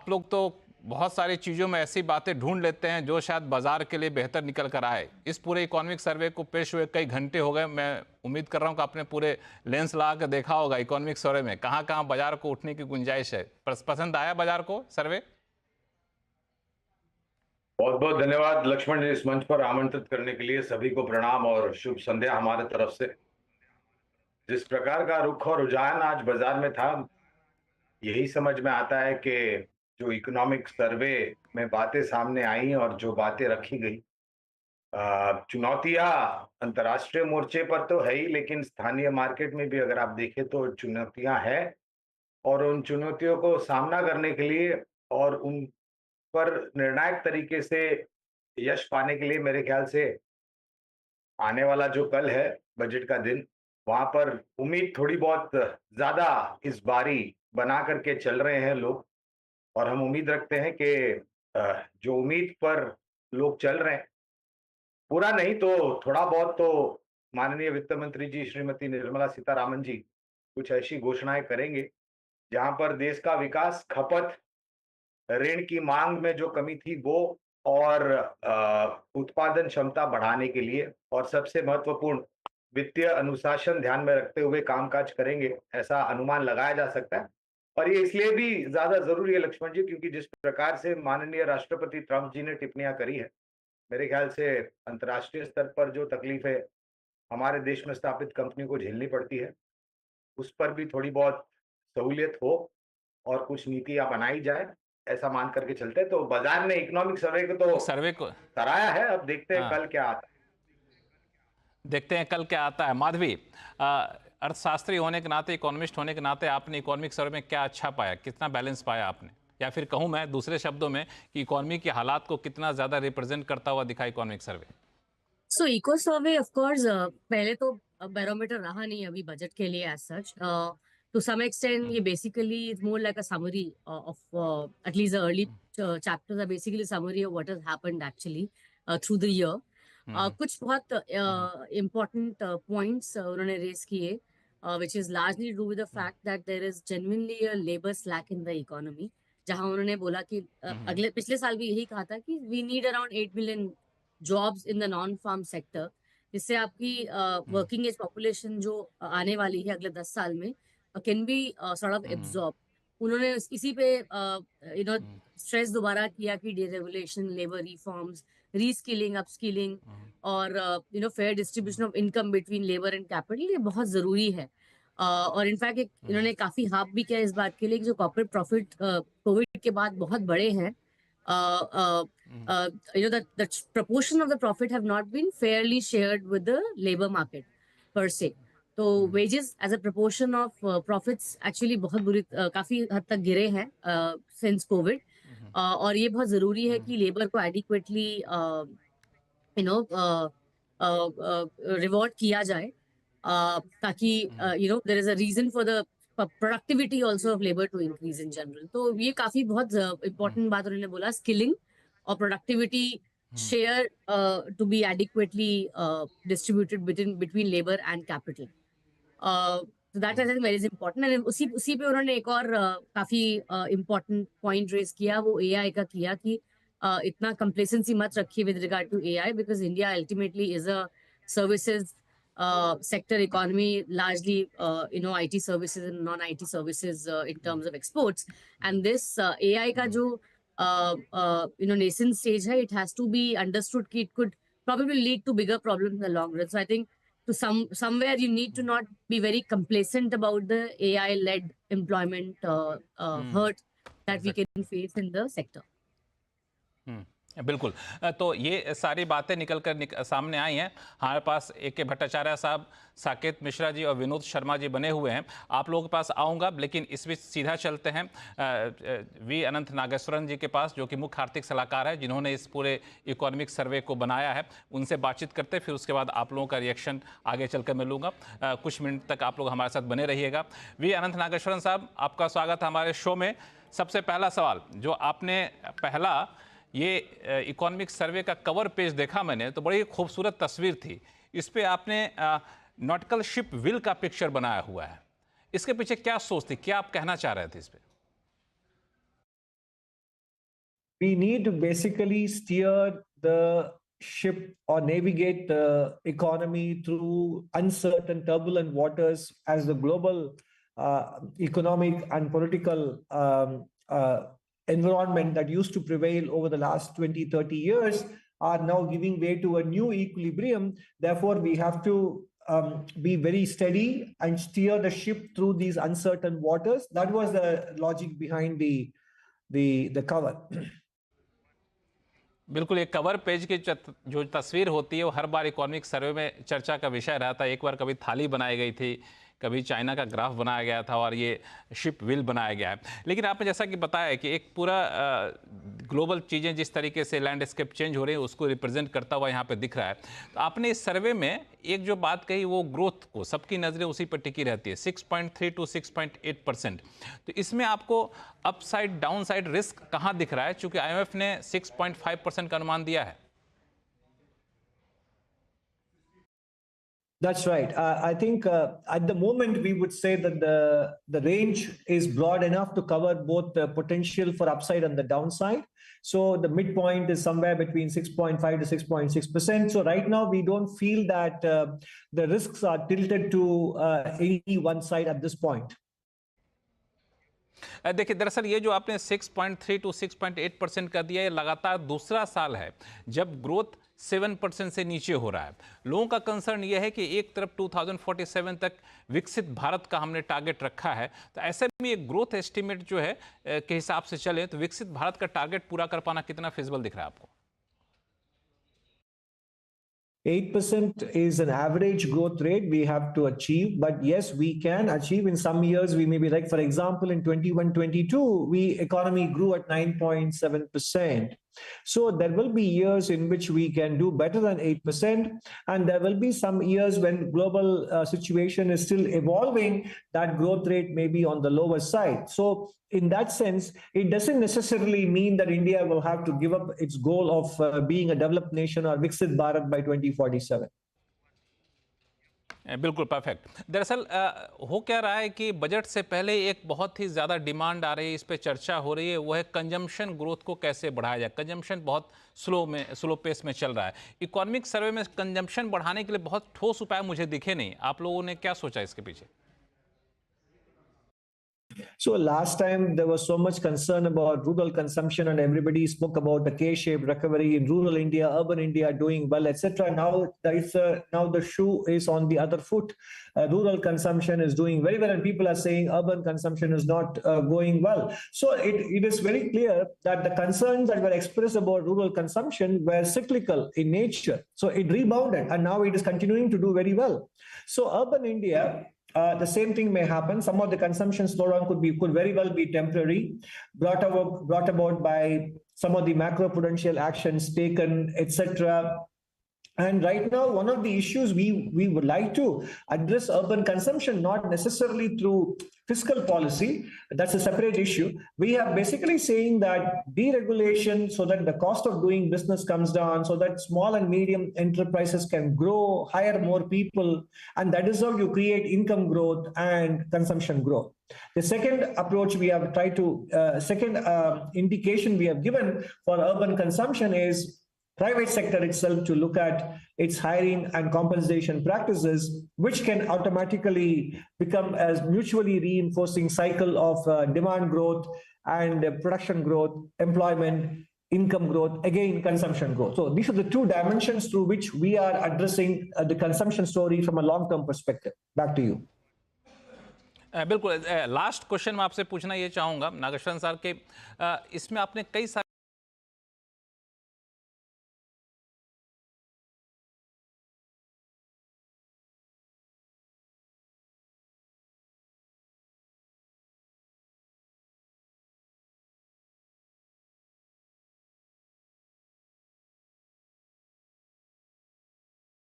आप लोग तो बहुत सारी चीज़ों में ऐसी बातें ढूंढ लेते हैं जो शायद बाजार के लिए बेहतर निकल कर आए। इस पूरे इकोनॉमिक सर्वे को पेश हुए कई घंटे हो गए। मैं उम्मीद कर रहा हूं कि आपने पूरे लेंस लगा कर देखा होगा इकोनॉमिक सर्वे में कहां कहां बाजार को उठने की गुंजाइश है। पसंद आया बाजार को सर्वे? बहुत बहुत धन्यवाद लक्ष्मण जी, इस मंच पर आमंत्रित करने के लिए। सभी को प्रणाम और शुभ संध्या हमारे तरफ से। जिस प्रकार का रुख और रुझान आज बाजार में था, यही समझ में आता है कि जो इकोनॉमिक सर्वे में बातें सामने आई और जो बातें रखी गई, चुनौतियां अंतर्राष्ट्रीय मोर्चे पर तो है ही, लेकिन स्थानीय मार्केट में भी अगर आप देखें तो चुनौतियां हैं। और उन चुनौतियों को सामना करने के लिए और उन पर निर्णायक तरीके से यश पाने के लिए मेरे ख्याल से आने वाला जो कल है, बजट का दिन, वहां पर उम्मीद थोड़ी बहुत ज्यादा इस बारी बना करके चल रहे हैं लोग। और हम उम्मीद रखते हैं कि जो उम्मीद पर लोग चल रहे हैं, पूरा नहीं तो थोड़ा बहुत तो माननीय वित्त मंत्री जी श्रीमती निर्मला सीतारामन जी कुछ ऐसी घोषणाएं करेंगे जहां पर देश का विकास, खपत, ऋण की मांग में जो कमी थी वो, और उत्पादन क्षमता बढ़ाने के लिए, और सबसे महत्वपूर्ण वित्तीय अनुशासन ध्यान में रखते हुए कामकाज करेंगे, ऐसा अनुमान लगाया जा सकता है। और ये इसलिए भी ज्यादा जरूरी है लक्ष्मण जी, क्योंकि जिस प्रकार से माननीय राष्ट्रपति ट्रंप जी ने टिप्पणियां करी है, मेरे ख्याल से अंतर्राष्ट्रीय स्तर पर जो तकलीफें हमारे देश में स्थापित कंपनी को झेलनी पड़ती है, उस पर भी थोड़ी बहुत सहूलियत हो और कुछ नीतियां बनाई जाए, ऐसा मान करके चलते हैं। तो बाजार ने इकोनॉमिक सर्वे को तो सर्वे को सराहा है। अब देखते हैं हाँ, कल क्या आता है। देखते हैं कल क्या आता है। माधवी, अर्थशास्त्री होने के नाते, इकोनॉमिस्ट होने के नाते आपने इकोनॉमिक सर्वे में क्या अच्छा पाया, कितना बैलेंस पाया आपने, या फिर कहूं मैं दूसरे शब्दों में कि इकोनॉमी के हालात को कितना ज्यादा रिप्रेजेंट करता हुआ दिखा economic survey? So eco survey of course पहले तो बैरोमीटर रहा नहीं अभी बजट के लिए as such to some extent ये basically is more like a summary of at least early chapters are basically summary of what has happened actually through the year कुछ बहुत इम्पोर्टेंट पॉइंट्स उन्होंने रेज किए which is largely to do with the fact that there is genuinely a labor slack in the economy जहां उन्होंने बोला कि अगले पिछले साल भी यही कहा था कि we need around 8 million jobs in the non farm sector, जिससे आपकी वर्किंग एज पॉपुलेशन जो आने वाली है अगले 10 साल में can be sort of absorb. उन्होंने इसी पे स्ट्रेस दोबारा किया कि deregulation, labour reforms, reskilling, upskilling और fair distribution of income between labour and capital ये बहुत जरूरी है। और इनफैक्ट इन्होंने काफी हाफ भी किया इस बात के लिए कि जो कॉर्पोरेट प्रॉफिट कोविड के बाद बहुत बड़े हैं, the proportion of the profit have not been fairly shared with the labor market per se. तो wages as a proportion of profits actually बहुत बुरी काफी हद तक गिरे हैं since COVID। और ये बहुत जरूरी है कि लेबर को adequately रिवॉर्ड किया जाए, ताकि there is a reason for the productivity also of labor to increase in general। तो ये काफी बहुत important बात उन्होंने बोला, स्किलिंग और productivity share to be adequately distributed between labor and capital। तो that is very important. And उसी पे उन्होंने एक और काफी इम्पोर्टेंट पॉइंट रेज किया, वो एआई का किया कि इतना कंप्लेसेंसी मत रखिए with regard to AI, because India ultimately is a services sector economy, largely IT services and non-IT services in terms of exports, and this AI का जो nascent stage है, it has to be understood कि it could probably lead to bigger problems in the long run. So I think to somewhere you need to not be very complacent about the AI led employment hurt that we can face in the sector। बिल्कुल। तो ये सारी बातें सामने आई हैं। हमारे पास A K. Bhattacharya साहब, साकेत मिश्रा जी और विनोद शर्मा जी बने हुए हैं। आप लोगों के पास आऊँगा, लेकिन इस बीच सीधा चलते हैं वी अनंत नागेश्वरन जी के पास, जो कि मुख्य आर्थिक सलाहकार है, जिन्होंने इस पूरे इकोनॉमिक सर्वे को बनाया है। उनसे बातचीत करते, फिर उसके बाद आप लोगों का रिएक्शन आगे चलकर मिलूंगा। कुछ मिनट तक आप लोग हमारे साथ बने रहिएगा। वी अनंत नागेश्वरन साहब, आपका स्वागत है हमारे शो में। सबसे पहला सवाल, जो आपने पहला ये इकोनॉमिक सर्वे का कवर पेज देखा मैंने, तो बड़ी खूबसूरत तस्वीर थी। इस पे आपने नॉटिकल शिप विल का पिक्चर बनाया हुआ है। इसके पीछे क्या सोच थी, क्या आप कहना चाह रहे थे इस पे? we need to basically steer the ship or navigate the economy through uncertain, turbulent waters as the global economic and political environment that used to prevail over the last 20, 30 years are now giving way to a new equilibrium. Therefore, we have to be very steady and steer the ship through these uncertain waters. That was the logic behind the cover. बिल्कुल, ये cover page की जो तस्वीर होती है वो हर बार economic survey में चर्चा का विषय रहता है। एक बार कभी थाली बनाई गई थी, कभी चाइना का ग्राफ बनाया गया था और ये शिप व्हील बनाया गया है। लेकिन आपने जैसा कि बताया कि एक पूरा ग्लोबल चीज़ें जिस तरीके से लैंडस्केप चेंज हो रही है उसको रिप्रेजेंट करता हुआ यहाँ पे दिख रहा है। तो आपने इस सर्वे में एक जो बात कही वो ग्रोथ को, सबकी नज़रें उसी पर टिकी रहती है, 6.3 to 6.8%। तो इसमें आपको अपसाइड डाउन साइड रिस्क कहाँ दिख रहा है, चूंकि IMF ने 6.5% का अनुमान दिया है? That's right. I think at the moment we would say that the range is broad enough to cover both the potential for upside and the downside. So the midpoint is somewhere between 6.5 to 6.6%. So right now we don't feel that the risks are tilted to any one side at this point. देखिए, दरअसल ये जो आपने 6.3 to 6.8% कर दिया, ये लगातार दूसरा साल है जब ग्रोथ 7% से नीचे हो रहा है। लोगों का कंसर्न ये है कि एक तरफ 2047 तक विकसित भारत का हमने टारगेट रखा है, तो ऐसे में ये ग्रोथ एस्टिमेट जो है के हिसाब से चले तो विकसित भारत का टारगेट पूरा कर पाना कितना फिजिबल दिख रहा है आपको? 8% is an average growth rate we have to achieve, but yes, we can achieve. In some years, we may be like, for example, in 21-22, economy grew at 9.7%. So there will be years in which we can do better than 8%, and there will be some years when global situation is still evolving, that growth rate may be on the lower side. So in that sense, it doesn't necessarily mean that India will have to give up its goal of being a developed nation or Viksit Bharat by 2047. बिल्कुल perfect. दरअसल हो क्या रहा है कि budget से पहले एक बहुत ही ज़्यादा डिमांड आ रही है, इस पे चर्चा हो रही है, वो है कंजम्पशन ग्रोथ को कैसे बढ़ाया जाए। कंजम्पशन बहुत स्लो पेस में चल रहा है। इकोनॉमिक सर्वे में कंजम्पशन बढ़ाने के लिए बहुत ठोस उपाय मुझे दिखे नहीं। आप लोगों ने क्या सोचा इसके पीछे? So last time there was so much concern about rural consumption and everybody spoke about the K-shaped recovery in rural India, urban India doing well, etc. Now the shoe is on the other foot. Rural consumption is doing very well and people are saying urban consumption is not going well. So it is very clear that the concerns that were expressed about rural consumption were cyclical in nature. So it rebounded and now it is continuing to do very well. So urban India, the same thing may happen. Some of the consumption slowdown could very well be temporary, brought about by some of the macroprudential actions taken, etc. And right now, one of the issues we would like to address urban consumption, not necessarily through fiscal policy, that's a separate issue. We are basically saying that deregulation so that the cost of doing business comes down, so that small and medium enterprises can grow, hire more people, and that is how you create income growth and consumption growth. The second approach we have tried to, indication we have given for urban consumption is private sector itself to look at its hiring and compensation practices, which can automatically become a mutually reinforcing cycle of demand growth and production growth, employment, income growth, again, consumption growth. So these are the two dimensions through which we are addressing the consumption story from a long-term perspective. Back to you. बिल्कुल last question मैं आपसे पूछना ये चाहूँगा Nageswaran sir के इसमें आपने कई सारे